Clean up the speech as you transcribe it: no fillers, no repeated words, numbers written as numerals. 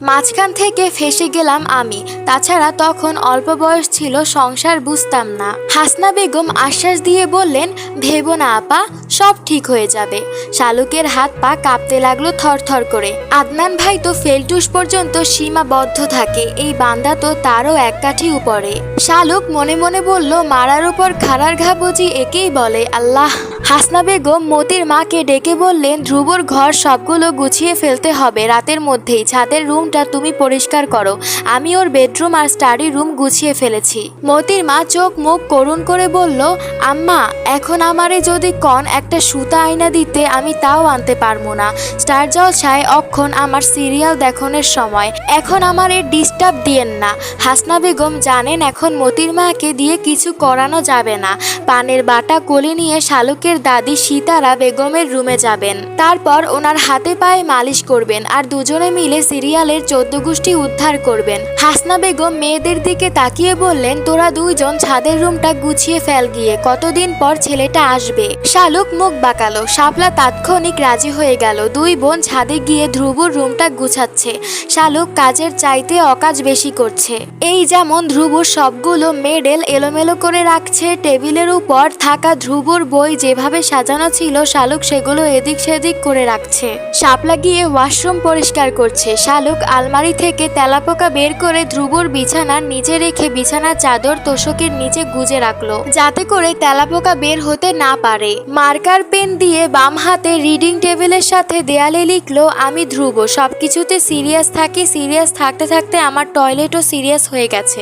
মাঝখান থেকে ফেঁসে গেলাম আমি। তাছাড়া তখন অল্প বয়স ছিল, সংসার বুঝতাম না। হাসনা বেগম আশ্বাস দিয়ে বললেন, ভেবো না আপা, সব ঠিক হয়ে যাবে। শালুকের হাত পা কাঁপতে লাগলো থরথর করে। আদনান ভাই তো ফেলটুস পর্যন্ত সীমাবদ্ধ থাকে, এই বান্দা তো তারও এক কাঠি উপরে। শালুক মনে মনে বলল, মারার উপর খাড়ার ঘা বুঝি একেই বলে। আল্লাহ। হাসনা বেগম মতির মাকে ডেকে বললেন, ধ্রুবর ঘর সবগুলো গুছিয়ে ফেলতে হবে রাতের মধ্যেই। ছাদের রুমটা তুমি পরিষ্কার করো, আমি ওর বেডরুম আর স্টাডি রুম গুছিয়ে ফেলেছি। মতির মা চোখ মুখ করুণ করে বলল, আম্মা এখন আমারে যদি কন একটা সুতা আয়না দিতে, আমি তাও আনতে পারবো না। স্টার জলসায় অক্ষণ আমার সিরিয়াল দেখনের সময়, এখন আমারে ডিস্টার্ব দিয়েন না। হাসনা বেগম জানেন এখন মতির মাকে দিয়ে কিছু করানো যাবে না। পানের বাটা কোলে নিয়ে শালুকের দাদি সীতারা বেগমের রুমে যাবেন, তারপর ওনার হাতে পায়ে মালিশ করবেন আর দুজনে মিলে সিরিয়ালের 14 গোষ্ঠী উদ্ধার করবেন। হাসনা বেগম মেয়েদের দিকে তাকিয়ে বললেন, তোরা দুইজন ছাদের রুমটা গুছিয়ে ফেল গিয়ে, কতদিন পর ছেলেটা আসবে। শালুক মুখ বাঁকালো, শাপলা তাৎক্ষণিক রাজি হয়ে গেল। দুই বোন ছাদে গিয়ে ধ্রুবর রুমটা গুছাচ্ছে। শালুক কাজের চাইতে অকাজ বেশি করছে। এই যেমন ধ্রুবর সবগুলো মেডেল এলোমেলো করে রাখছে, টেবিলের উপর থাকা ধ্রুবর বই যেভাবে সাজানো ছিল শালুক সেগুলো এদিক সেদিক করে রাখছে। শাপলা গিয়ে ওয়াশরুম পরিষ্কার করছে। শালুক আলমারি থেকে তেলাপোকা বের করে ধ্রুবর বিছানার নিচে রেখে বিছানার চাদর তোষকের নিচে গুজে রাখলো, যাতে করে তেলাপোকা বের হতে না পারে। মার্কার পেন দিয়ে বাম হাতে রিডিং টেবিলের সাথে দেয়ালে লিখলো, আমি ধ্রুব, সবকিছুতে সিরিয়াস থাকি, সিরিয়াস থাকতে থাকতে আমার টয়লেটও সিরিয়াস হয়ে গেছে।